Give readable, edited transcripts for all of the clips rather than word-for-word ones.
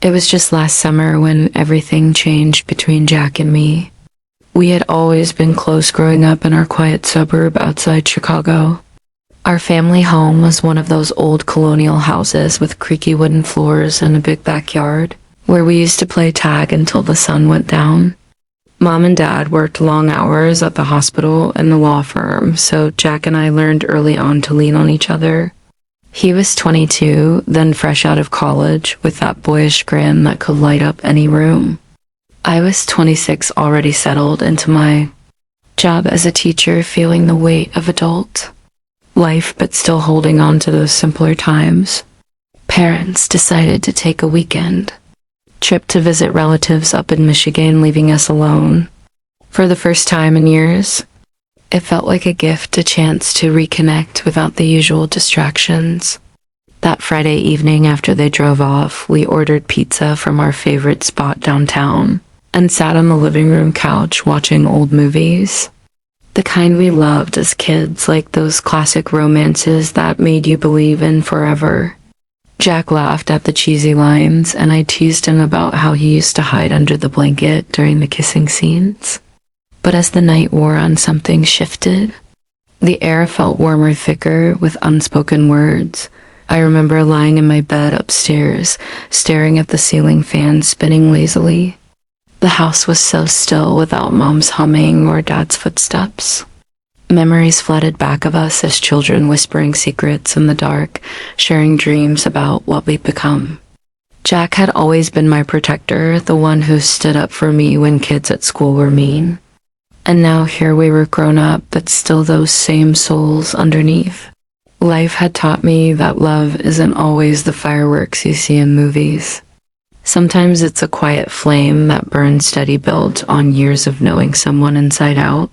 It was just last summer when everything changed between Jack and me. We had always been close growing up in our quiet suburb outside Chicago. Our family home was one of those old colonial houses with creaky wooden floors and a big backyard, where we used to play tag until the sun went down. Mom and Dad worked long hours at the hospital and the law firm, so Jack and I learned early on to lean on each other. He was 22, then fresh out of college, with that boyish grin that could light up any room. I was 26, already settled into my job as a teacher, feeling the weight of adult life, but still holding on to those simpler times. Parents decided to take a weekend trip to visit relatives up in Michigan, leaving us alone. For the first time in years, it felt like a gift, a chance to reconnect without the usual distractions. That Friday evening after they drove off, we ordered pizza from our favorite spot downtown and sat on the living room couch watching old movies. The kind we loved as kids, like those classic romances that made you believe in forever. Jack laughed at the cheesy lines, and I teased him about how he used to hide under the blanket during the kissing scenes. But as the night wore on, something shifted. The air felt warmer, thicker, with unspoken words. I remember lying in my bed upstairs, staring at the ceiling fan spinning lazily. The house was so still, without Mom's humming or Dad's footsteps. Memories flooded back of us as children, whispering secrets in the dark, sharing dreams about what we'd become. Jack had always been my protector, the one who stood up for me when kids at school were mean. And now here we were grown up, but still those same souls underneath. Life had taught me that love isn't always the fireworks you see in movies. Sometimes it's a quiet flame that burns steady, built on years of knowing someone inside out.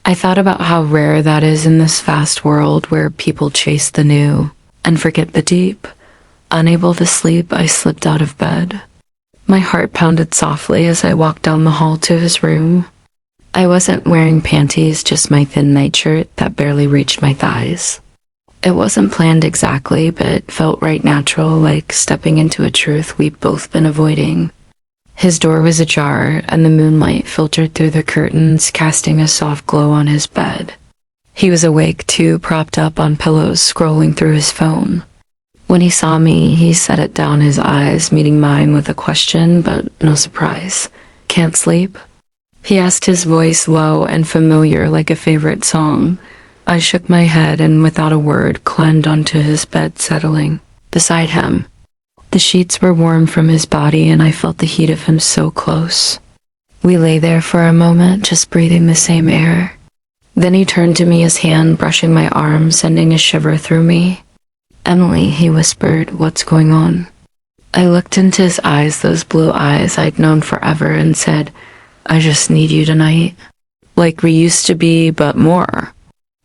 I thought about how rare that is in this fast world where people chase the new and forget the deep. Unable to sleep, I slipped out of bed. My heart pounded softly as I walked down the hall to his room. I wasn't wearing panties, just my thin nightshirt that barely reached my thighs. It wasn't planned exactly, but it felt right natural, like stepping into a truth we'd both been avoiding. His door was ajar, and the moonlight filtered through the curtains, casting a soft glow on his bed. He was awake too, propped up on pillows, scrolling through his phone. When he saw me, he set it down, his eyes meeting mine with a question, but no surprise. "Can't sleep?" He asked, his voice low and familiar, like a favorite song. I shook my head and without a word climbed onto his bed, settling beside him. The sheets were warm from his body, and I felt the heat of him so close. We lay there for a moment, just breathing the same air. Then he turned to me, his hand brushing my arm, sending a shiver through me. "Emily," he whispered, "what's going on?" I looked into his eyes, those blue eyes I'd known forever, and said, "I just need you tonight. Like we used to be, but more."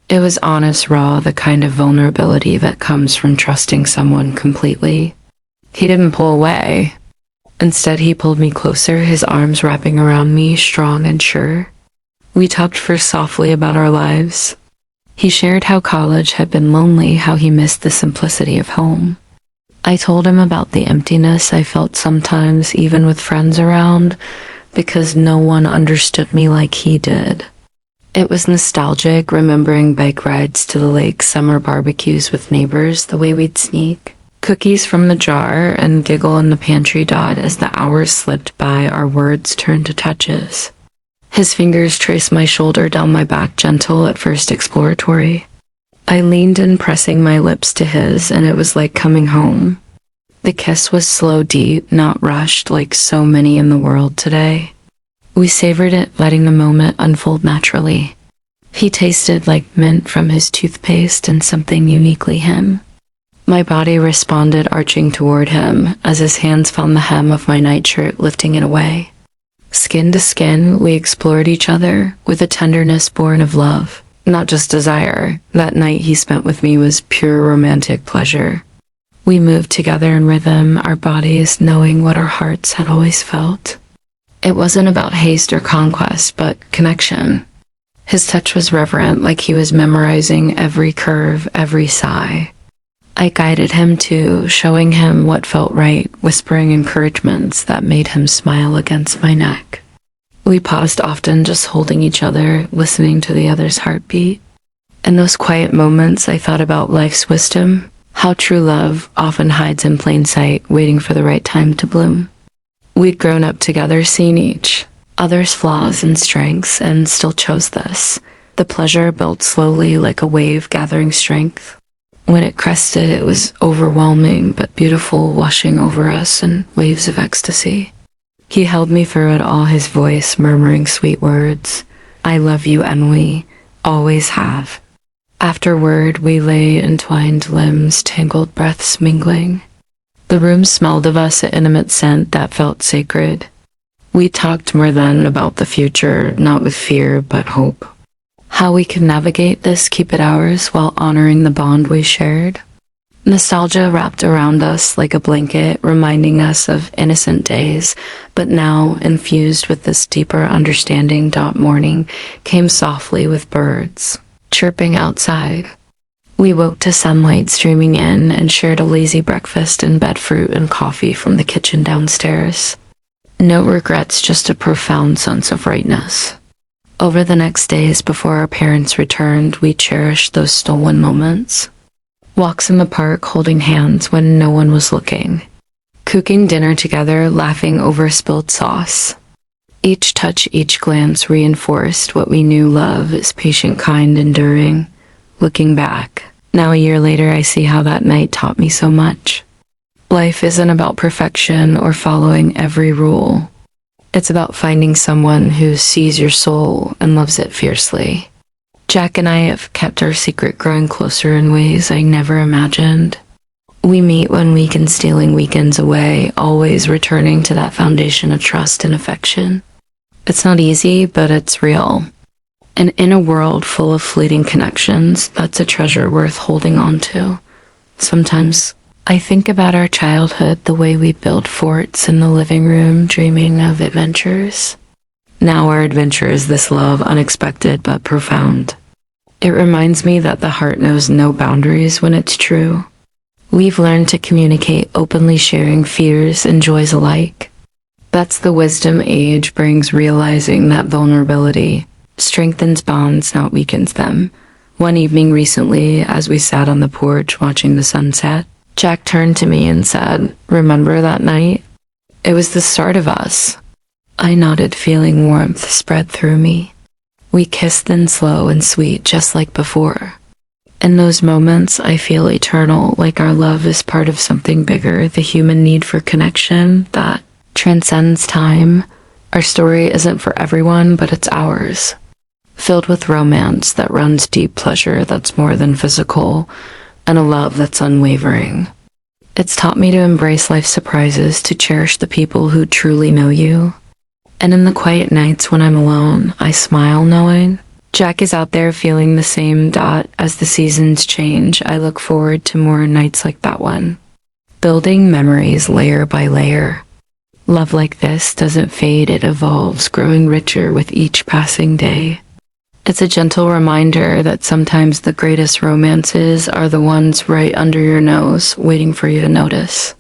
It was honest, raw, the kind of vulnerability that comes from trusting someone completely. He didn't pull away. Instead, he pulled me closer, his arms wrapping around me, strong and sure. We talked first softly about our lives. He shared how college had been lonely, how he missed the simplicity of home. I told him about the emptiness I felt sometimes, even with friends around, because no one understood me like he did. It was nostalgic, remembering bike rides to the lake, summer barbecues with neighbors, the way we'd sneak cookies from the jar and giggle in the pantry dot as the hours slipped by, our words turned to touches. His fingers traced my shoulder, down my back, gentle, at first exploratory. I leaned in, pressing my lips to his, and it was like coming home. The kiss was slow, deep, not rushed like so many in the world today. We savored it, letting the moment unfold naturally. He tasted like mint from his toothpaste, and something uniquely him. My body responded, arching toward him, as his hands found the hem of my nightshirt, lifting it away. Skin to skin, we explored each other, with a tenderness born of love, not just desire. That night he spent with me was pure romantic pleasure. We moved together in rhythm, our bodies knowing what our hearts had always felt. It wasn't about haste or conquest, but connection. His touch was reverent, like he was memorizing every curve, every sigh. I guided him too, showing him what felt right, whispering encouragements that made him smile against my neck. We paused often, just holding each other, listening to the other's heartbeat. In those quiet moments, I thought about life's wisdom, how true love often hides in plain sight, waiting for the right time to bloom. We'd grown up together, seeing each other's flaws and strengths, and still chose this. The pleasure built slowly like a wave gathering strength. When it crested, it was overwhelming but beautiful, washing over us in waves of ecstasy. He held me through it all, his voice murmuring sweet words. I love you, and we always have. Afterward, we lay entwined limbs, tangled breaths mingling. The room smelled of us, an intimate scent that felt sacred. We talked more then about the future, not with fear, but hope. How we could navigate this, keep it ours, while honoring the bond we shared. Nostalgia wrapped around us like a blanket, reminding us of innocent days, but now, infused with this deeper understanding, morning came softly with birds chirping outside. We woke to sunlight streaming in and shared a lazy breakfast in bed, fruit and coffee from the kitchen downstairs. No regrets, just a profound sense of rightness. Over the next days before our parents returned, we cherished those stolen moments. Walks in the park, holding hands when no one was looking. Cooking dinner together, laughing over spilled sauce. Each touch, each glance reinforced what we knew: love is patient, kind, enduring. Looking back, now a year later, I see how that night taught me so much. Life isn't about perfection or following every rule. It's about finding someone who sees your soul and loves it fiercely. Jack and I have kept our secret growing closer in ways I never imagined. We meet when we can, stealing weekends away, always returning to that foundation of trust and affection. It's not easy, but it's real. And in a world full of fleeting connections, that's a treasure worth holding on to. Sometimes I think about our childhood, the way we built forts in the living room, dreaming of adventures. Now our adventure is this love, unexpected but profound. It reminds me that the heart knows no boundaries when it's true. We've learned to communicate openly, sharing fears and joys alike. That's the wisdom age brings, realizing that vulnerability strengthens bonds, not weakens them. One evening recently, as we sat on the porch watching the sunset, Jack turned to me and said, "Remember that night? It was the start of us." I nodded, feeling warmth spread through me. We kissed then, slow and sweet, just like before. In those moments, I feel eternal, like our love is part of something bigger, the human need for connection that transcends time. Our story isn't for everyone, but it's ours. Filled with romance that runs deep, pleasure that's more than physical, and a love that's unwavering. It's taught me to embrace life's surprises, to cherish the people who truly know you. And in the quiet nights when I'm alone, I smile knowing Jack is out there feeling the same. As the seasons change, I look forward to more nights like that one. Building memories layer by layer. Love like this doesn't fade, it evolves, growing richer with each passing day. It's a gentle reminder that sometimes the greatest romances are the ones right under your nose, waiting for you to notice.